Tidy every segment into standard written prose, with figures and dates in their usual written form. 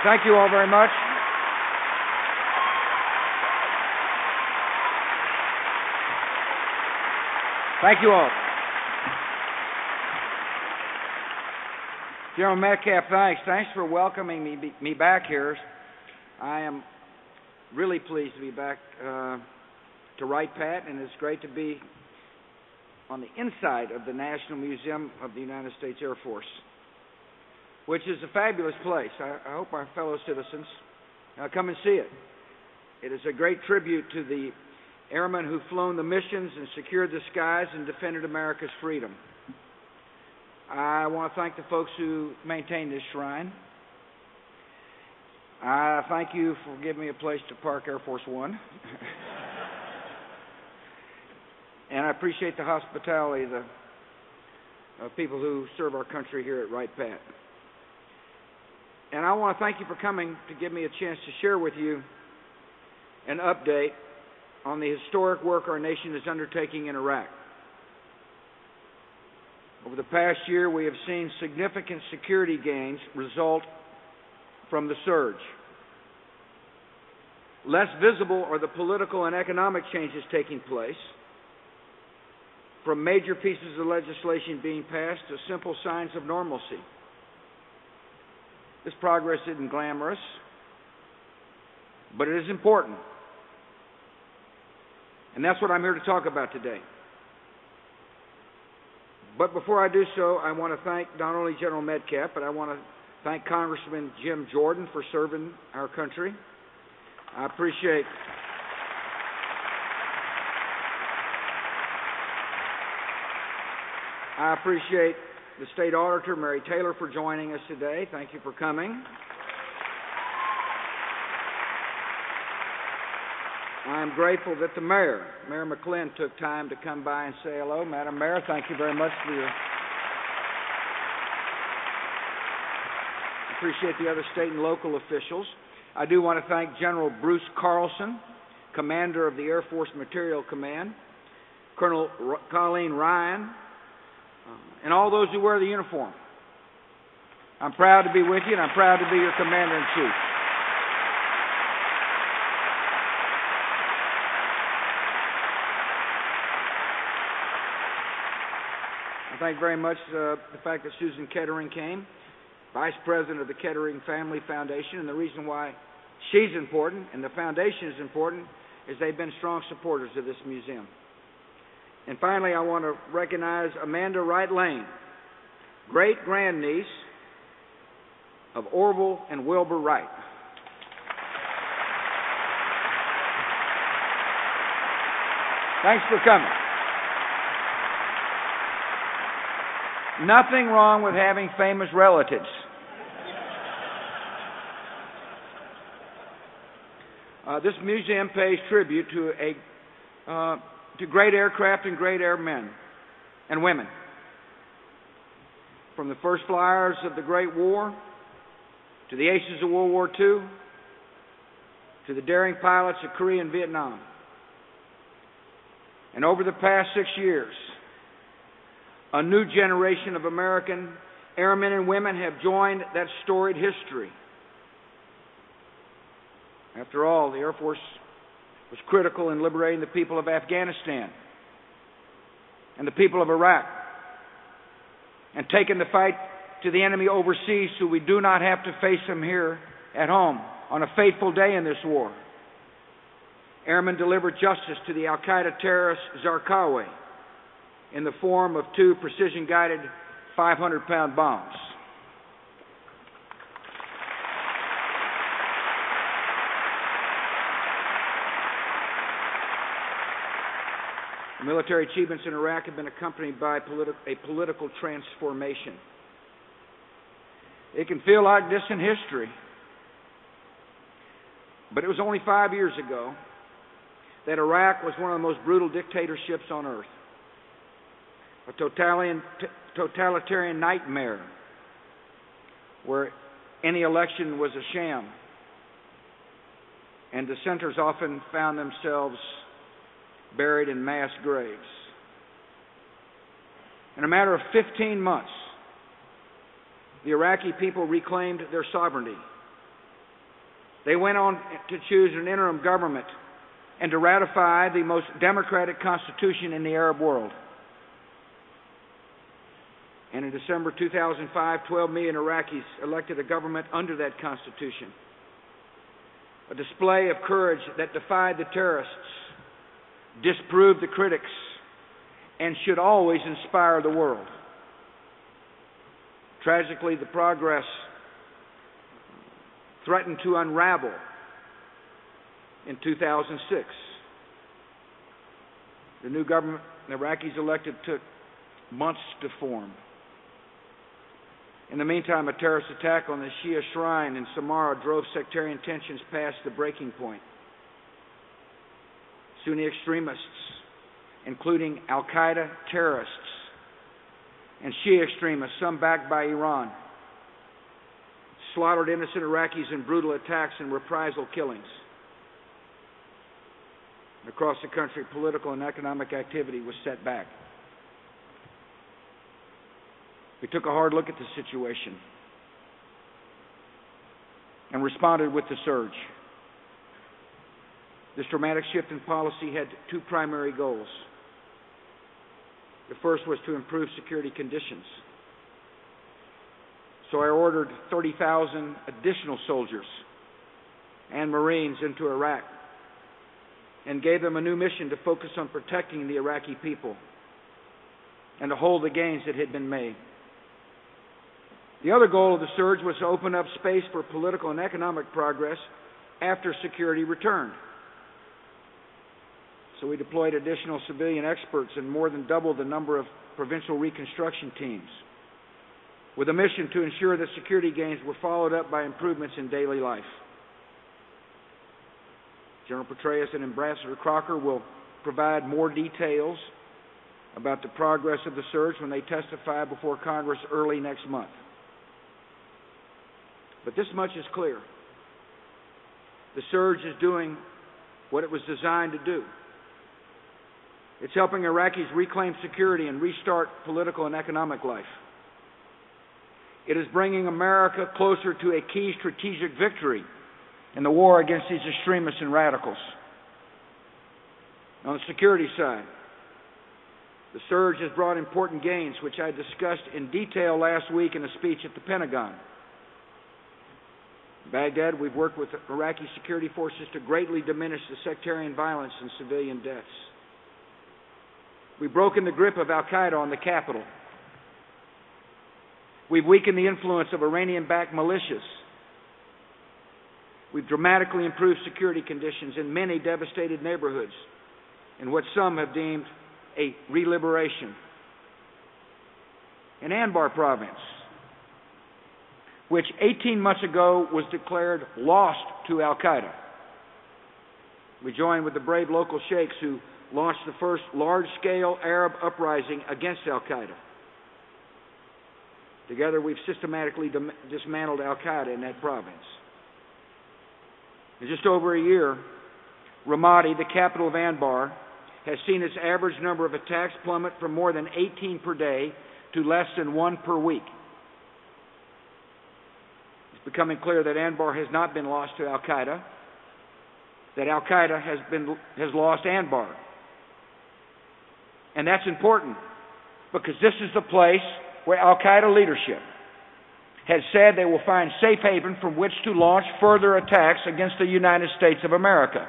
Thank you all very much. Thank you all. General Metcalf, thanks. Thanks for welcoming me back here. I am really pleased to be back to Wright Pat, and it's great to be on the inside of the National Museum of the United States Air Force, which is a fabulous place. I hope our fellow citizens come and see it. It is a great tribute to the airmen who've flown the missions and secured the skies and defended America's freedom. I want to thank the folks who maintain this shrine. I thank you for giving me a place to park Air Force One. And I appreciate the hospitality of the people who serve our country here at Wright Pat. And I want to thank you for coming to give me a chance to share with you an update on the historic work our nation is undertaking in Iraq. Over the past year, we have seen significant security gains result from the surge. Less visible are the political and economic changes taking place, from major pieces of legislation being passed to simple signs of normalcy. This progress isn't glamorous, but it is important. And that's what I'm here to talk about today. But before I do so, I want to thank not only General Metcalf, but I want to thank Congressman Jim Jordan for serving our country. I appreciate the State Auditor, Mary Taylor, for joining us today. Thank you for coming. I'm grateful that the Mayor McClin, took time to come by and say hello. Madam Mayor, thank you very much for your... I appreciate the other state and local officials. I do want to thank General Bruce Carlson, Commander of the Air Force Materiel Command, Colonel Colleen Ryan, and all those who wear the uniform. I'm proud to be with you, and I'm proud to be your Commander-in-Chief. I thank very much the fact that Susan Kettering came, Vice President of the Kettering Family Foundation, and the reason why she's important and the foundation is important is they've been strong supporters of this museum. And finally, I want to recognize Amanda Wright Lane, great-grandniece of Orville and Wilbur Wright. Thanks for coming. Nothing wrong with having famous relatives. This museum pays tribute to great aircraft and great airmen and women. From the first flyers of the Great War, to the aces of World War II, to the daring pilots of Korea and Vietnam. And over the past 6 years, a new generation of American airmen and women have joined that storied history. After all, the Air Force was critical in liberating the people of Afghanistan and the people of Iraq, and taking the fight to the enemy overseas so we do not have to face them here at home on a fateful day in this war. Airmen delivered justice to the Al-Qaeda terrorist Zarqawi in the form of 2 precision-guided 500-pound bombs. The military achievements in Iraq have been accompanied by a political transformation. It can feel like distant history, but it was only 5 years ago that Iraq was one of the most brutal dictatorships on earth. A totalitarian nightmare where any election was a sham, and dissenters often found themselves buried in mass graves. In a matter of 15 months, the Iraqi people reclaimed their sovereignty They went on to choose an interim government and to ratify the most democratic constitution in the Arab world. And in December 2005, 12 million Iraqis elected a government under that constitution. A display of courage that defied the terrorists, disproved the critics, and should always inspire the world. Tragically, the progress threatened to unravel in 2006. The new government the Iraqis elected took months to form. In the meantime, a terrorist attack on the Shia shrine in Samarra drove sectarian tensions past the breaking point. Sunni extremists, including al-Qaeda terrorists and Shia extremists, some backed by Iran, slaughtered innocent Iraqis in brutal attacks and reprisal killings. Across the country, political and economic activity was set back. We took a hard look at the situation and responded with the surge. This dramatic shift in policy had two primary goals. The first was to improve security conditions. So I ordered 30,000 additional soldiers and Marines into Iraq and gave them a new mission to focus on protecting the Iraqi people and to hold the gains that had been made. The other goal of the surge was to open up space for political and economic progress after security returned. So we deployed additional civilian experts and more than doubled the number of provincial reconstruction teams, with a mission to ensure that security gains were followed up by improvements in daily life. General Petraeus and Ambassador Crocker will provide more details about the progress of the surge when they testify before Congress early next month. But this much is clear. The surge is doing what it was designed to do. It's helping Iraqis reclaim security and restart political and economic life. It is bringing America closer to a key strategic victory in the war against these extremists and radicals. On the security side, the surge has brought important gains, which I discussed in detail last week in a speech at the Pentagon. In Baghdad, we've worked with Iraqi security forces to greatly diminish the sectarian violence and civilian deaths. We've broken the grip of al-Qaeda on the capital. We've weakened the influence of Iranian-backed militias. We've dramatically improved security conditions in many devastated neighborhoods in what some have deemed a re-liberation. In Anbar province, which 18 months ago was declared lost to al-Qaeda, we joined with the brave local sheikhs who launched the first large-scale Arab uprising against al-Qaeda. Together, we've systematically dismantled al-Qaeda in that province. In just over a year, Ramadi, the capital of Anbar, has seen its average number of attacks plummet from more than 18 per day to less than 1 per week. It's becoming clear that Anbar has not been lost to al-Qaeda, that al-Qaeda has lost Anbar. And that's important because this is the place where al-Qaeda leadership has said they will find safe haven from which to launch further attacks against the United States of America.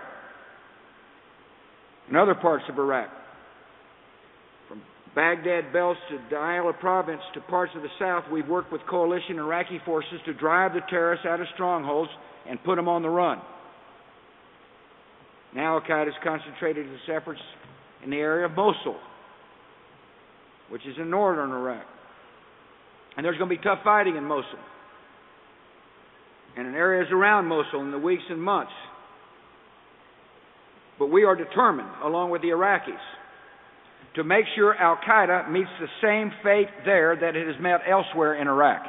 In other parts of Iraq, from Baghdad belts to Diyala province to parts of the south, we've worked with coalition Iraqi forces to drive the terrorists out of strongholds and put them on the run. Now al-Qaeda has concentrated its efforts in the area of Mosul, which is in northern Iraq. And there's going to be tough fighting in Mosul and in areas around Mosul in the weeks and months. But we are determined, along with the Iraqis, to make sure al-Qaeda meets the same fate there that it has met elsewhere in Iraq.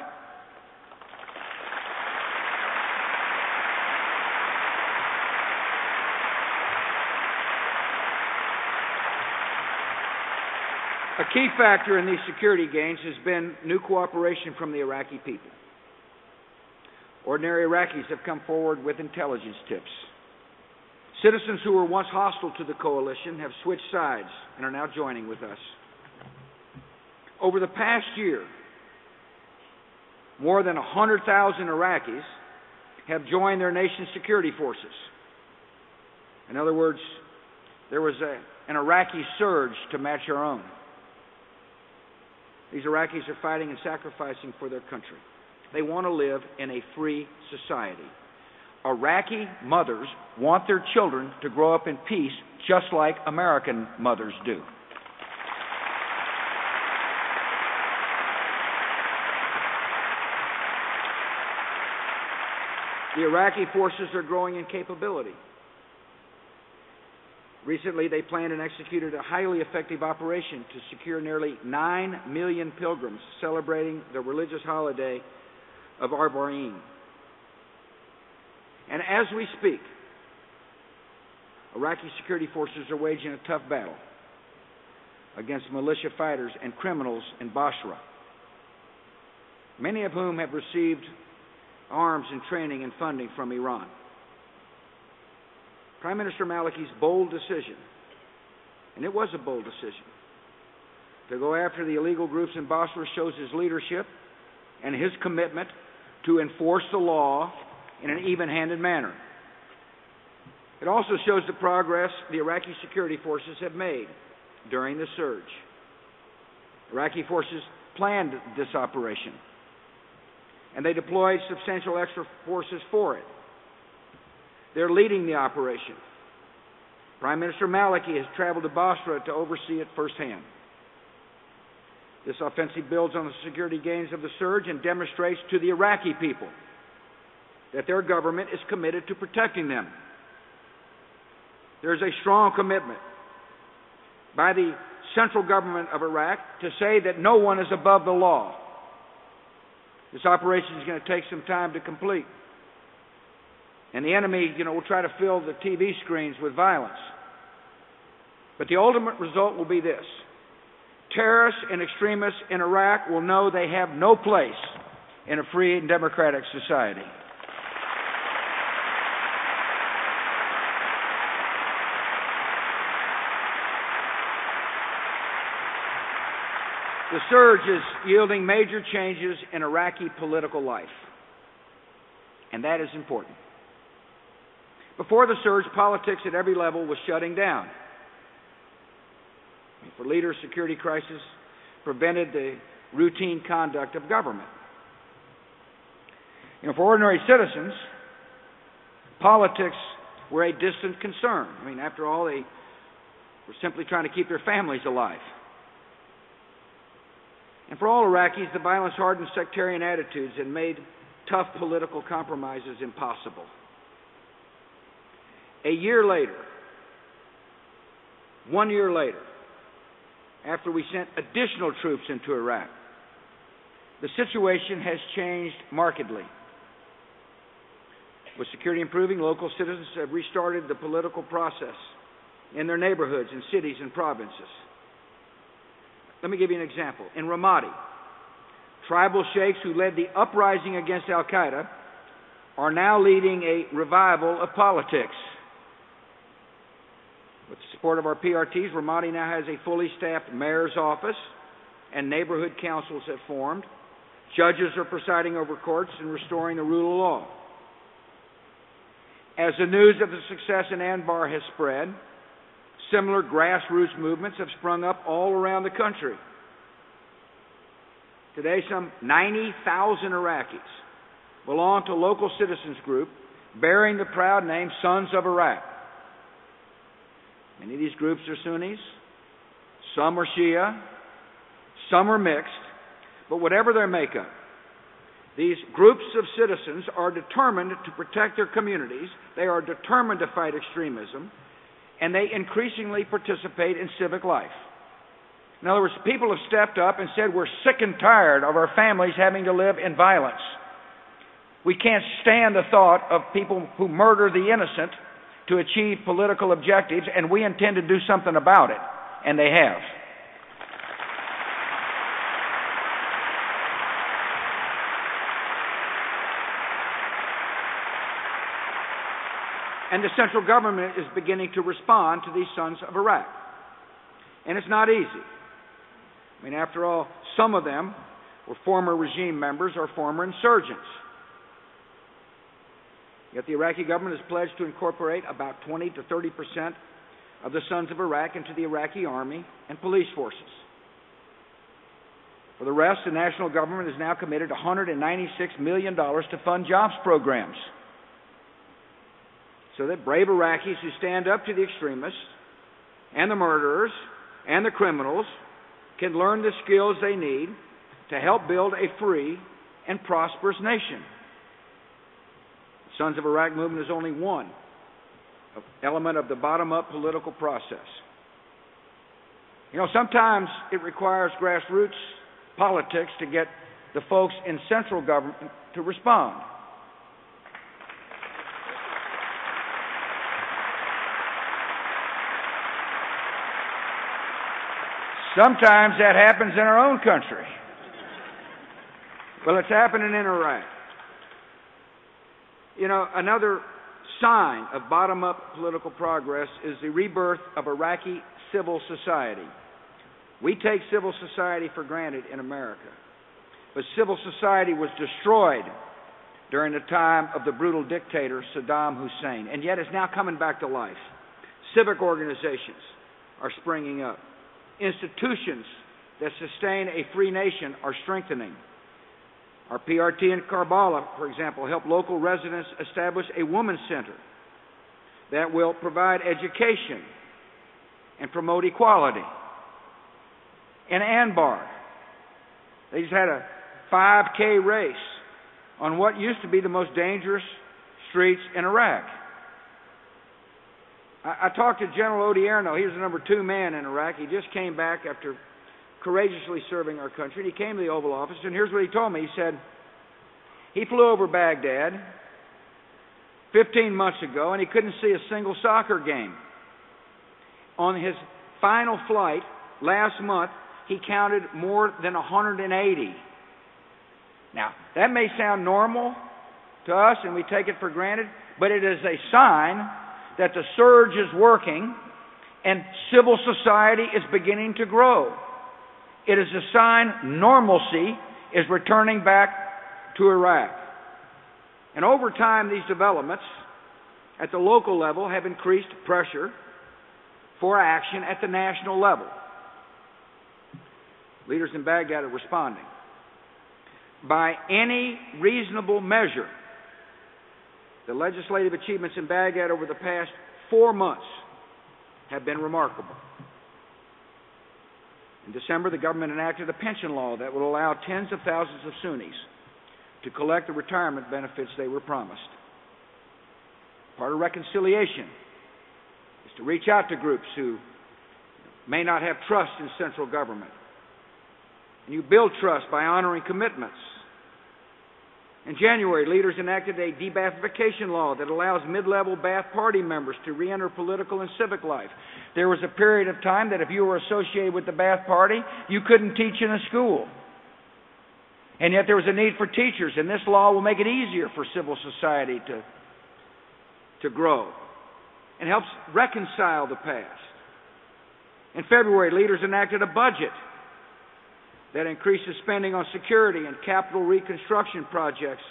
A key factor in these security gains has been new cooperation from the Iraqi people. Ordinary Iraqis have come forward with intelligence tips. Citizens who were once hostile to the coalition have switched sides and are now joining with us. Over the past year, more than 100,000 Iraqis have joined their nation's security forces. In other words, there was an Iraqi surge to match our own. These Iraqis are fighting and sacrificing for their country. They want to live in a free society. Iraqi mothers want their children to grow up in peace just like American mothers do. The Iraqi forces are growing in capability. Recently, they planned and executed a highly effective operation to secure nearly 9 million pilgrims celebrating the religious holiday of Arbaeen. And as we speak, Iraqi security forces are waging a tough battle against militia fighters and criminals in Basra, many of whom have received arms and training and funding from Iran. Prime Minister Maliki's bold decision, and it was a bold decision, to go after the illegal groups in Basra shows his leadership and his commitment to enforce the law in an even-handed manner. It also shows the progress the Iraqi security forces have made during the surge. Iraqi forces planned this operation, and they deployed substantial extra forces for it. They're leading the operation. Prime Minister Maliki has traveled to Basra to oversee it firsthand. This offensive builds on the security gains of the surge and demonstrates to the Iraqi people that their government is committed to protecting them. There is a strong commitment by the central government of Iraq to say that no one is above the law. This operation is going to take some time to complete. And the enemy, will try to fill the TV screens with violence. But the ultimate result will be this. Terrorists and extremists in Iraq will know they have no place in a free and democratic society. The surge is yielding major changes in Iraqi political life, and that is important. Before the surge, politics at every level was shutting down. For leaders, security crisis prevented the routine conduct of government. For ordinary citizens, politics were a distant concern. After all, they were simply trying to keep their families alive. And for all Iraqis, the violence hardened sectarian attitudes and made tough political compromises impossible. A year later, 1 year later, after we sent additional troops into Iraq, the situation has changed markedly. With security improving, local citizens have restarted the political process in their neighborhoods and cities and provinces. Let me give you an example. In Ramadi, tribal sheikhs who led the uprising against al-Qaeda are now leading a revival of politics. With the support of our PRTs, Ramadi now has a fully staffed mayor's office, and neighborhood councils have formed. Judges are presiding over courts and restoring the rule of law. As the news of the success in Anbar has spread, similar grassroots movements have sprung up all around the country. Today, some 90,000 Iraqis belong to local citizens group bearing the proud name Sons of Iraq. Many of these groups are Sunnis, some are Shia, some are mixed, but whatever their makeup, these groups of citizens are determined to protect their communities, they are determined to fight extremism, and they increasingly participate in civic life. In other words, people have stepped up and said, we're sick and tired of our families having to live in violence. We can't stand the thought of people who murder the innocent to achieve political objectives, and we intend to do something about it. And they have. And the central government is beginning to respond to these sons of Iraq. And it's not easy. I mean, after all, some of them were former regime members or former insurgents. Yet the Iraqi government has pledged to incorporate about 20 to 30% of the sons of Iraq into the Iraqi army and police forces. For the rest, the national government has now committed $196 million to fund jobs programs so that brave Iraqis who stand up to the extremists and the murderers and the criminals can learn the skills they need to help build a free and prosperous nation. The Sons of Iraq movement is only one element of the bottom-up political process. You know, sometimes it requires grassroots politics to get the folks in central government to respond. Sometimes that happens in our own country. Well, it's happening in Iraq. You know, another sign of bottom-up political progress is the rebirth of Iraqi civil society. We take civil society for granted in America, but civil society was destroyed during the time of the brutal dictator Saddam Hussein, and yet it's now coming back to life. Civic organizations are springing up. Institutions that sustain a free nation are strengthening. Our PRT in Karbala, for example, helped local residents establish a women's center that will provide education and promote equality. In Anbar, they just had a 5K race on what used to be the most dangerous streets in Iraq. I talked to General Odierno. He was the number 2 man in Iraq. He just came back after courageously serving our country. And he came to the Oval Office, and here's what he told me. He said he flew over Baghdad 15 months ago, and he couldn't see a single soccer game. On his final flight last month, he counted more than 180. Now, that may sound normal to us, and we take it for granted, but it is a sign that the surge is working and civil society is beginning to grow. It is a sign normalcy is returning back to Iraq. And over time, these developments at the local level have increased pressure for action at the national level. Leaders in Baghdad are responding. By any reasonable measure, the legislative achievements in Baghdad over the past 4 months have been remarkable. In December, the government enacted a pension law that will allow tens of thousands of Sunnis to collect the retirement benefits they were promised. Part of reconciliation is to reach out to groups who may not have trust in central government. And you build trust by honoring commitments. In January, leaders enacted a de-Baathification law that allows mid-level Ba'ath Party members to re-enter political and civic life. There was a period of time that if you were associated with the Ba'ath Party, you couldn't teach in a school. And yet there was a need for teachers, and this law will make it easier for civil society to grow and helps reconcile the past. In February, leaders enacted a budget that increases spending on security and capital reconstruction projects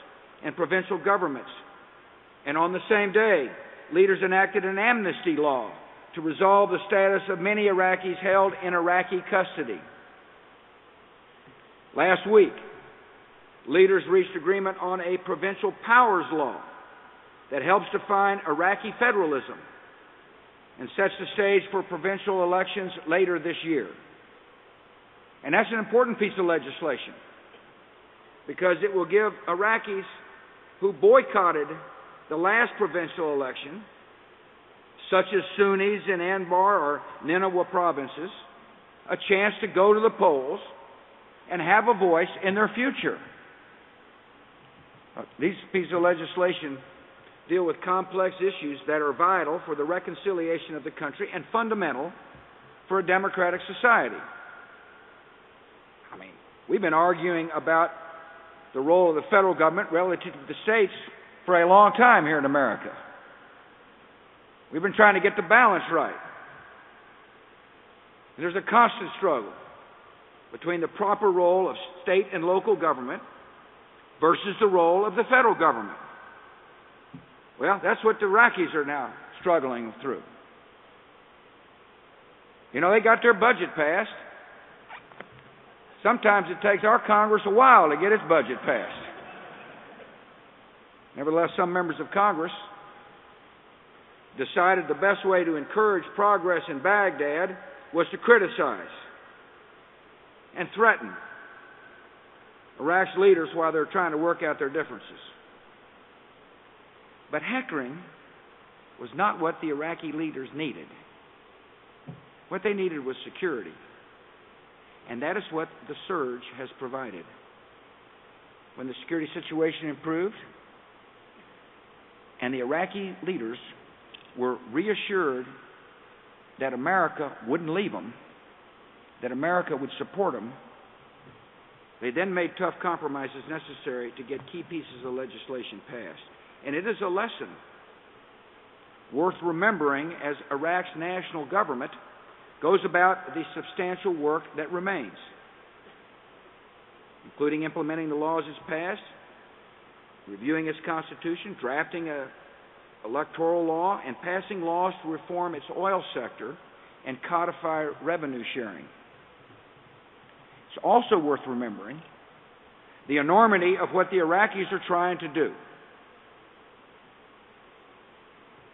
and provincial governments. And on the same day, leaders enacted an amnesty law to resolve the status of many Iraqis held in Iraqi custody. Last week, leaders reached agreement on a provincial powers law that helps define Iraqi federalism and sets the stage for provincial elections later this year. And that's an important piece of legislation because it will give Iraqis who boycotted the last provincial election, such as Sunnis in Anbar or Nineveh provinces, a chance to go to the polls and have a voice in their future. These pieces of legislation deal with complex issues that are vital for the reconciliation of the country and fundamental for a democratic society. I mean, we've been arguing about the role of the federal government relative to the states for a long time here in America. We've been trying to get the balance right. And there's a constant struggle between the proper role of state and local government versus the role of the federal government. Well, that's what the Iraqis are now struggling through. You know, they got their budget passed. Sometimes it takes our Congress a while to get its budget passed. Nevertheless, some members of Congress decided the best way to encourage progress in Baghdad was to criticize and threaten Iraq's leaders while they're trying to work out their differences. But heckling was not what the Iraqi leaders needed. What they needed was security. And that is what the surge has provided. When the security situation improved and the Iraqi leaders were reassured that America wouldn't leave them, that America would support them, they then made tough compromises necessary to get key pieces of legislation passed. And it is a lesson worth remembering as Iraq's national government goes about the substantial work that remains, including implementing the laws it's passed, reviewing its constitution, drafting an electoral law, and passing laws to reform its oil sector and codify revenue sharing. It's also worth remembering the enormity of what the Iraqis are trying to do.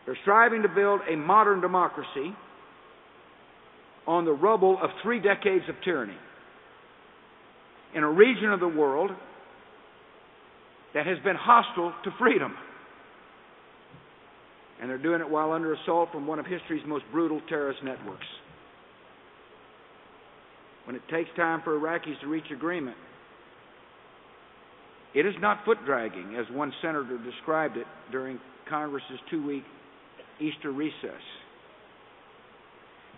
They're striving to build a modern democracy on the rubble of 3 decades of tyranny in a region of the world that has been hostile to freedom. And they're doing it while under assault from one of history's most brutal terrorist networks. When it takes time for Iraqis to reach agreement, it is not foot-dragging, as one senator described it during Congress's 2-week Easter recess.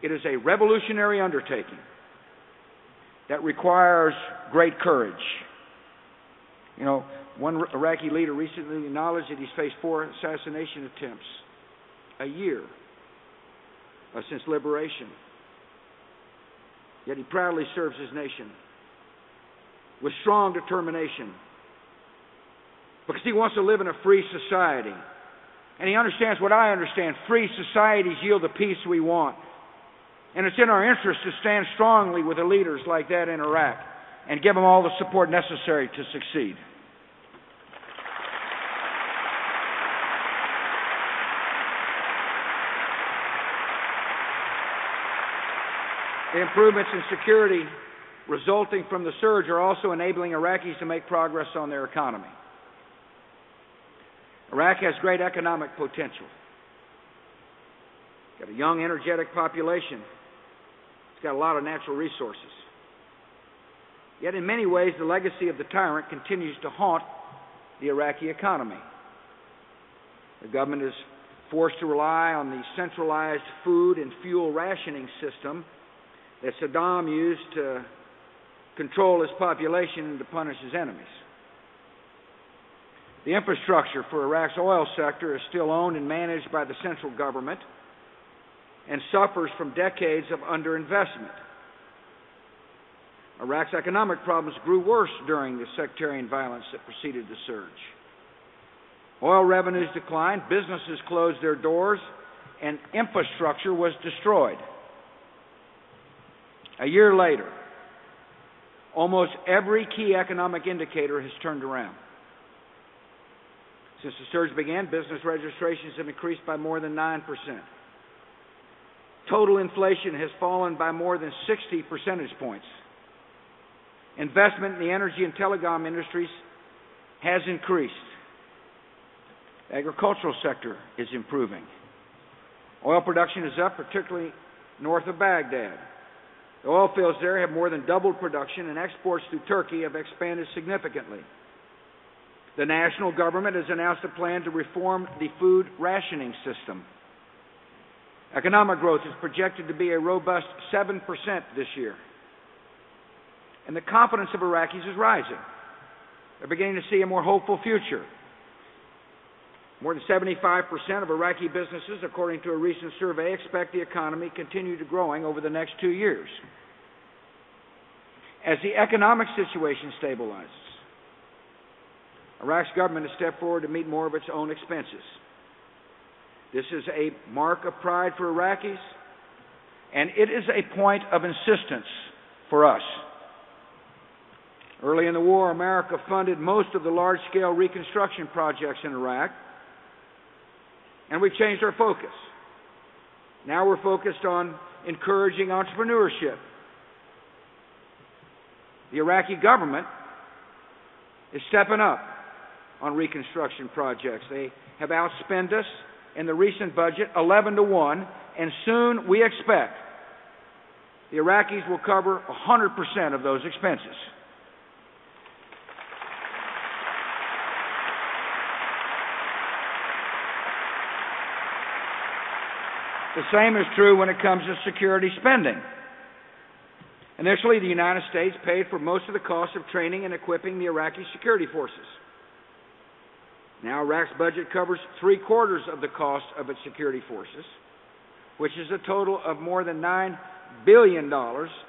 It is a revolutionary undertaking that requires great courage. You know, one Iraqi leader recently acknowledged that he's faced 4 assassination attempts a year since liberation. Yet he proudly serves his nation with strong determination because he wants to live in a free society. And he understands what I understand. Free societies yield the peace we want. And it's in our interest to stand strongly with the leaders like that in Iraq and give them all the support necessary to succeed. The improvements in security resulting from the surge are also enabling Iraqis to make progress on their economy. Iraq has great economic potential. It's got a young, energetic population. It's got a lot of natural resources. Yet in many ways, the legacy of the tyrant continues to haunt the Iraqi economy. The government is forced to rely on the centralized food and fuel rationing system that Saddam used to control his population and to punish his enemies. The infrastructure for Iraq's oil sector is still owned and managed by the central government and suffers from decades of underinvestment. Iraq's economic problems grew worse during the sectarian violence that preceded the surge. Oil revenues declined, businesses closed their doors, and infrastructure was destroyed. A year later, almost every key economic indicator has turned around. Since the surge began, business registrations have increased by more than 9%. Total inflation has fallen by more than 60 percentage points. Investment in the energy and telecom industries has increased. The agricultural sector is improving. Oil production is up, particularly north of Baghdad. The oil fields there have more than doubled production, and exports through Turkey have expanded significantly. The national government has announced a plan to reform the food rationing system. Economic growth is projected to be a robust 7% this year. And the confidence of Iraqis is rising. They're beginning to see a more hopeful future. More than 75% of Iraqi businesses, according to a recent survey, expect the economy to continue to growing over the next 2 years. As the economic situation stabilizes, Iraq's government has stepped forward to meet more of its own expenses. This is a mark of pride for Iraqis, and it is a point of insistence for us. Early in the war, America funded most of the large-scale reconstruction projects in Iraq, and we've changed our focus. Now we're focused on encouraging entrepreneurship. The Iraqi government is stepping up on reconstruction projects. They have outspent us in the recent budget 11-1, and soon we expect the Iraqis will cover 100% of those expenses. The same is true when it comes to security spending. Initially, the United States paid for most of the cost of training and equipping the Iraqi security forces. Now Iraq's budget covers 3/4 of the cost of its security forces, which is a total of more than $9 billion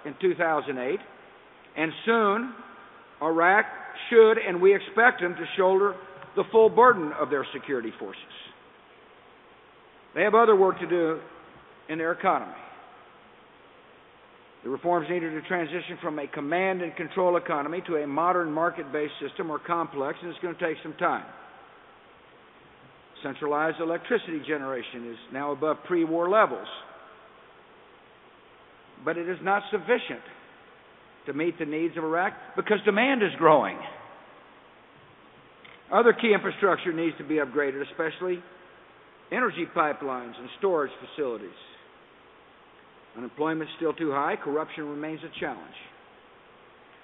in 2008. And soon, Iraq should, and we expect them to shoulder the full burden of their security forces. They have other work to do in their economy. The reforms needed to transition from a command and control economy to a modern market-based system are complex, and it's going to take some time. Centralized electricity generation is now above pre-war levels, but it is not sufficient to meet the needs of Iraq because demand is growing. Other key infrastructure needs to be upgraded, especially energy pipelines and storage facilities. Unemployment is still too high. Corruption remains a challenge.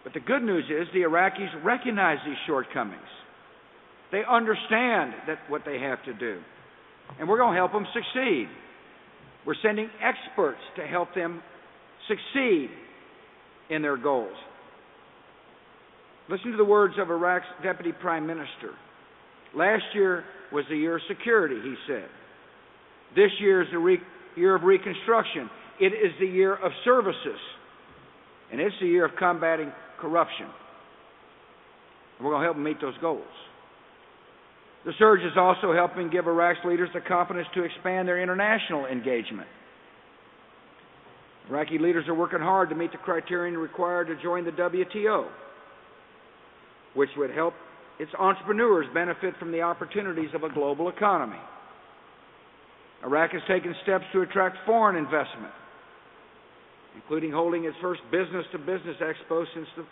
But the good news is the Iraqis recognize these shortcomings. They understand what they have to do. And we're going to help them succeed. We're sending experts to help them succeed in their goals. Listen to the words of Iraq's Deputy Prime Minister. Last year was the year of security, he said. This year is the year of reconstruction. It is the year of services. And it's the year of combating corruption. And we're going to help them meet those goals. The surge is also helping give Iraq's leaders the confidence to expand their international engagement. Iraqi leaders are working hard to meet the criterion required to join the WTO, which would help its entrepreneurs benefit from the opportunities of a global economy. Iraq has taken steps to attract foreign investment, including holding its first business-to-business expo since the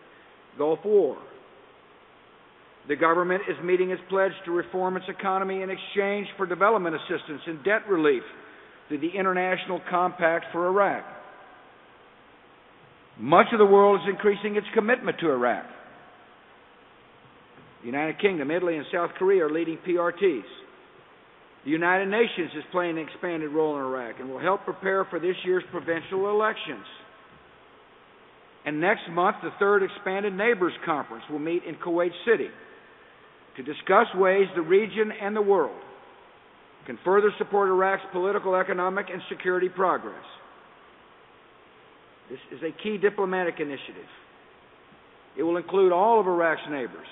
Gulf War. The government is meeting its pledge to reform its economy in exchange for development assistance and debt relief through the International Compact for Iraq. Much of the world is increasing its commitment to Iraq. The United Kingdom, Italy, and South Korea are leading PRTs. The United Nations is playing an expanded role in Iraq and will help prepare for this year's provincial elections. And next month, the third Expanded Neighbors Conference will meet in Kuwait City to discuss ways the region and the world can further support Iraq's political, economic, and security progress. This is a key diplomatic initiative. It will include all of Iraq's neighbors,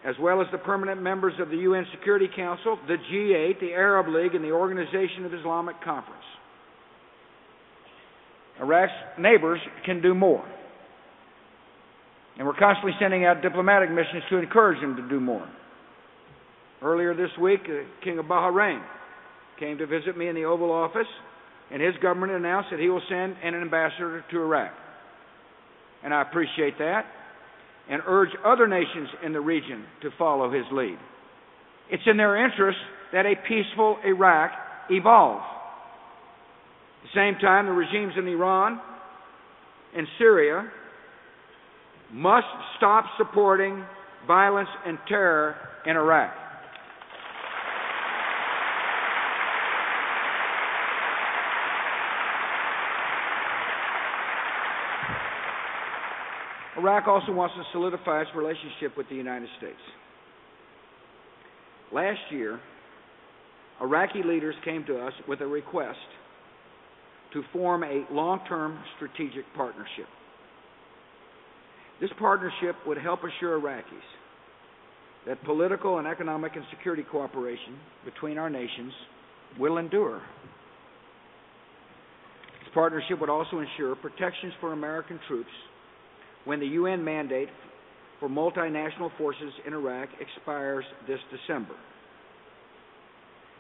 as well as the permanent members of the UN Security Council, the G8, the Arab League, and the Organization of Islamic Conference. Iraq's neighbors can do more. And we're constantly sending out diplomatic missions to encourage them to do more. Earlier this week, the King of Bahrain came to visit me in the Oval Office, and his government announced that he will send an ambassador to Iraq. And I appreciate that, and urge other nations in the region to follow his lead. It's in their interest that a peaceful Iraq evolve. At the same time, the regimes in Iran and Syria must stop supporting violence and terror in Iraq. Iraq also wants to solidify its relationship with the United States. Last year, Iraqi leaders came to us with a request to form a long-term strategic partnership. This partnership would help assure Iraqis that political and economic and security cooperation between our nations will endure. This partnership would also ensure protections for American troops when the UN mandate for multinational forces in Iraq expires this December.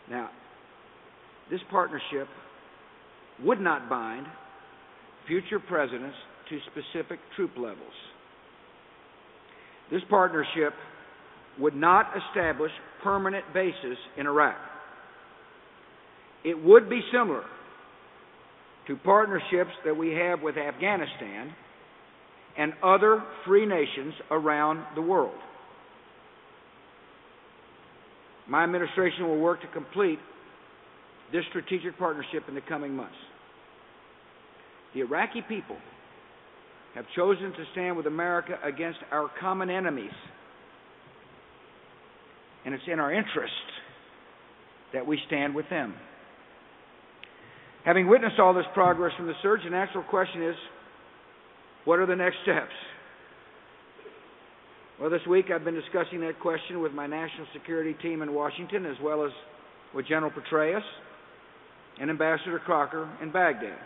Now, this partnership would not bind future presidents to specific troop levels. This partnership would not establish permanent bases in Iraq. It would be similar to partnerships that we have with Afghanistan and other free nations around the world. My administration will work to complete this strategic partnership in the coming months. The Iraqi people have chosen to stand with America against our common enemies, and it's in our interest that we stand with them. Having witnessed all this progress from the surge, the natural question is, what are the next steps? Well, this week I've been discussing that question with my national security team in Washington, as well as with General Petraeus and Ambassador Crocker in Baghdad.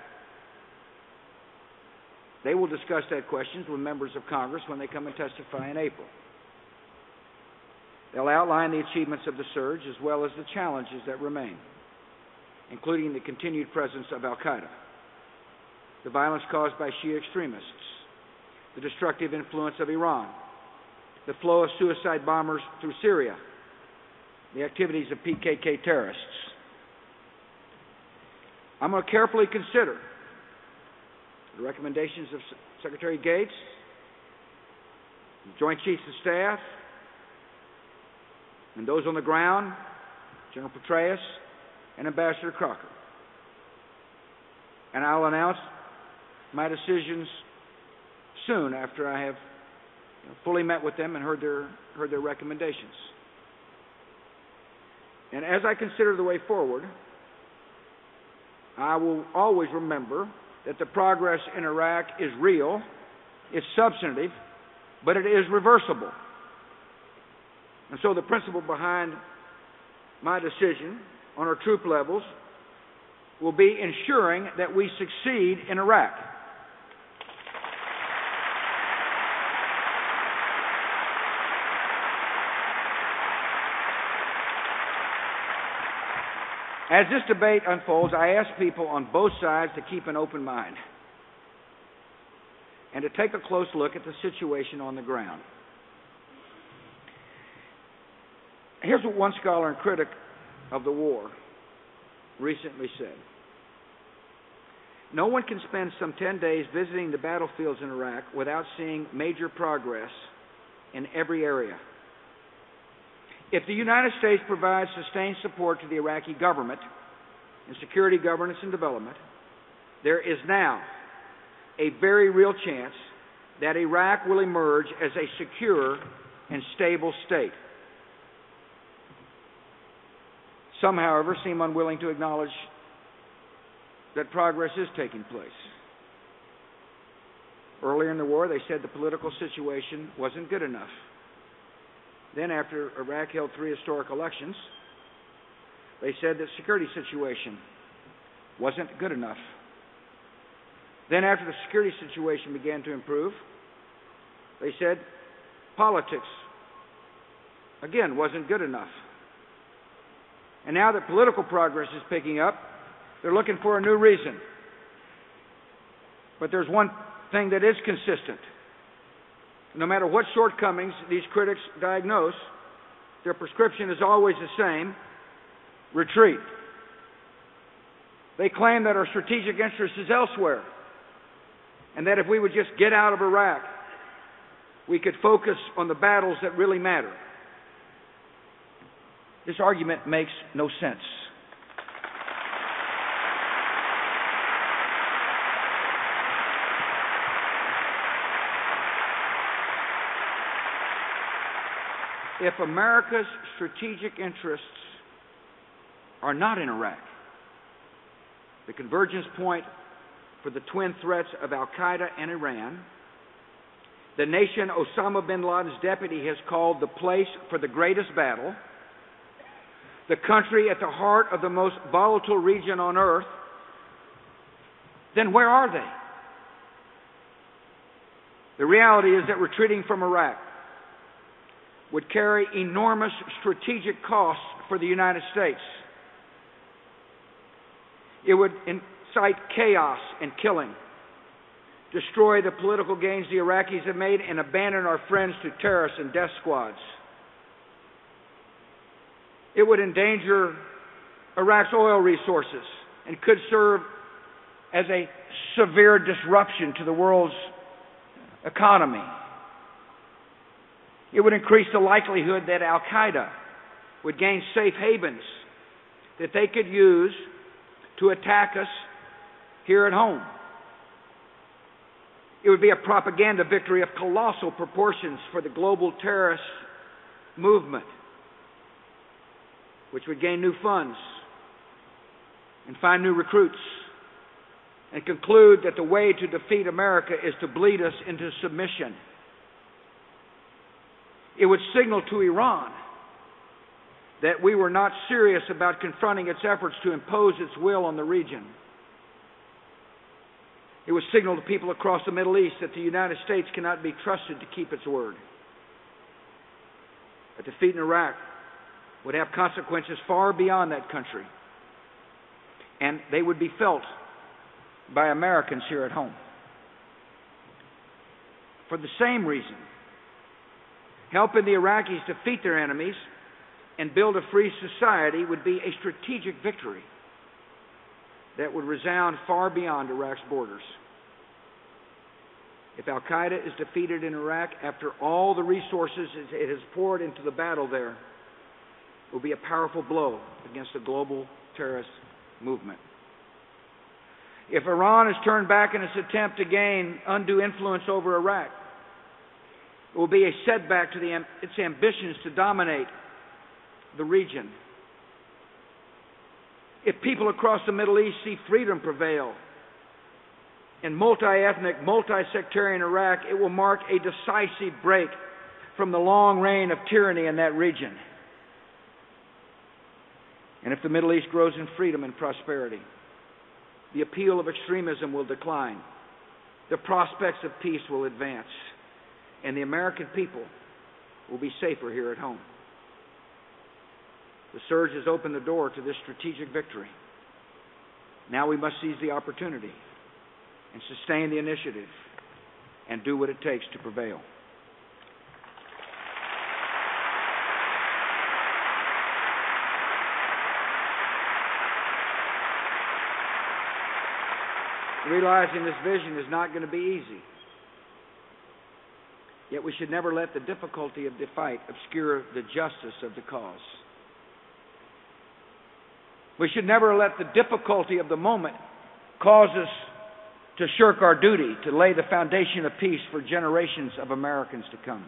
They will discuss that question with members of Congress when they come and testify in April. They'll outline the achievements of the surge as well as the challenges that remain, including the continued presence of al-Qaeda, the violence caused by Shia extremists, the destructive influence of Iran, the flow of suicide bombers through Syria, the activities of PKK terrorists. I'm going to carefully consider the recommendations of Secretary Gates, the Joint Chiefs of Staff, and those on the ground, General Petraeus and Ambassador Crocker. And I'll announce my decisions soon after I have fully met with them and heard their recommendations. And as I consider the way forward, I will always remember that the progress in Iraq is real, it's substantive, but it is reversible. And so the principle behind my decision on our troop levels will be ensuring that we succeed in Iraq. As this debate unfolds, I ask people on both sides to keep an open mind and to take a close look at the situation on the ground. Here's what one scholar and critic of the war recently said. No one can spend some 10 days visiting the battlefields in Iraq without seeing major progress in every area. If the United States provides sustained support to the Iraqi government in security, governance, and development, there is now a very real chance that Iraq will emerge as a secure and stable state. Some, however, seem unwilling to acknowledge that progress is taking place. Earlier in the war, they said the political situation wasn't good enough. Then, after Iraq held 3 historic elections, they said the security situation wasn't good enough. Then, after the security situation began to improve, they said politics, again, wasn't good enough. And now that political progress is picking up, they're looking for a new reason. But there's one thing that is consistent. No matter what shortcomings these critics diagnose, their prescription is always the same: retreat. They claim that our strategic interest is elsewhere, and that if we would just get out of Iraq, we could focus on the battles that really matter. This argument makes no sense. If America's strategic interests are not in Iraq. The convergence point for the twin threats of al-Qaeda and Iran, the nation Osama bin Laden's deputy has called the place for the greatest battle, the country at the heart of the most volatile region on earth, then where are they? The reality is that retreating from Iraq would carry enormous strategic costs for the United States. It would incite chaos and killing, destroy the political gains the Iraqis have made, and abandon our friends to terrorists and death squads. It would endanger Iraq's oil resources and could serve as a severe disruption to the world's economy. It would increase the likelihood that al-Qaeda would gain safe havens that they could use to attack us here at home. It would be a propaganda victory of colossal proportions for the global terrorist movement, which would gain new funds and find new recruits and conclude that the way to defeat America is to bleed us into submission. It would signal to Iran that we were not serious about confronting its efforts to impose its will on the region. It would signal to people across the Middle East that the United States cannot be trusted to keep its word. A defeat in Iraq would have consequences far beyond that country, and they would be felt by Americans here at home. For the same reason, helping the Iraqis defeat their enemies and build a free society would be a strategic victory that would resound far beyond Iraq's borders. If al-Qaeda is defeated in Iraq, after all the resources it has poured into the battle there, it will be a powerful blow against the global terrorist movement. If Iran is turned back in its attempt to gain undue influence over Iraq, it will be a setback to its ambitions to dominate the region. If people across the Middle East see freedom prevail in multi-ethnic, multi-sectarian Iraq, it will mark a decisive break from the long reign of tyranny in that region. And if the Middle East grows in freedom and prosperity, the appeal of extremism will decline, the prospects of peace will advance, and the American people will be safer here at home. The surge has opened the door to this strategic victory. Now we must seize the opportunity and sustain the initiative and do what it takes to prevail. Realizing this vision is not going to be easy. Yet we should never let the difficulty of the fight obscure the justice of the cause. We should never let the difficulty of the moment cause us to shirk our duty to lay the foundation of peace for generations of Americans to come.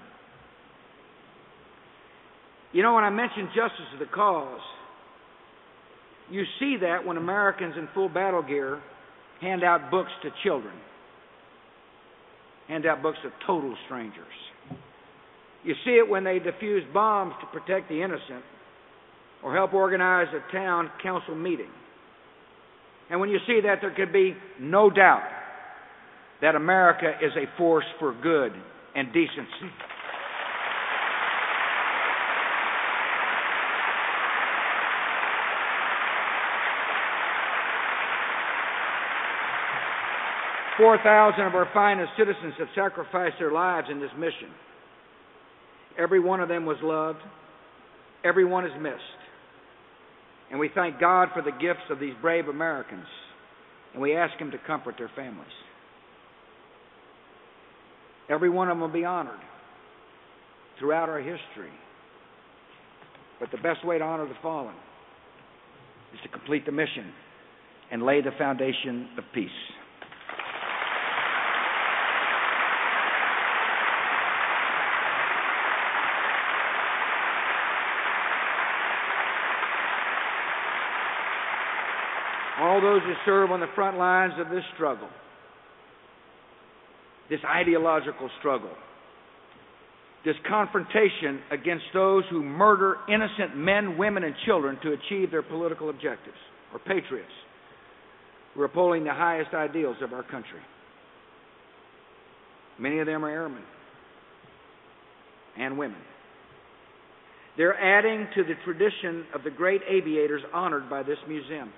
You know, when I mention justice of the cause, you see that when Americans in full battle gear hand out books to children, hand out books to total strangers. You see it when they defuse bombs to protect the innocent or help organize a town council meeting. And when you see that, there could be no doubt that America is a force for good and decency. $4,000 of our finest citizens have sacrificed their lives in this mission. Every one of them was loved. Every one is missed. And we thank God for the gifts of these brave Americans, and we ask Him to comfort their families. Every one of them will be honored throughout our history. But the best way to honor the fallen is to complete the mission and lay the foundation of peace. all those who serve on the front lines of this struggle, this ideological struggle, this confrontation against those who murder innocent men, women, and children to achieve their political objectives, or patriots who are upholding the highest ideals of our country. Many of them are airmen and women. They're adding to the tradition of the great aviators honored by this museum,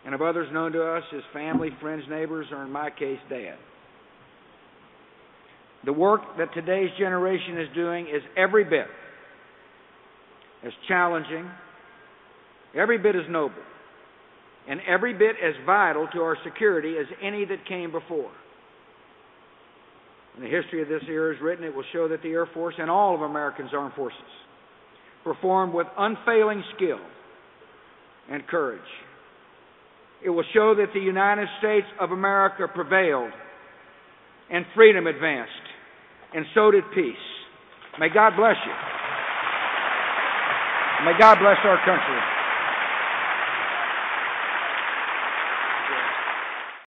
and of others known to us as family, friends, neighbors, or in my case, Dad. The work that today's generation is doing is every bit as challenging, every bit as noble, and every bit as vital to our security as any that came before. When the history of this era is written, it will show that the Air Force and all of America's armed forces performed with unfailing skill and courage. It will show that the United States of America prevailed and freedom advanced, and so did peace. May God bless you. May God bless our country.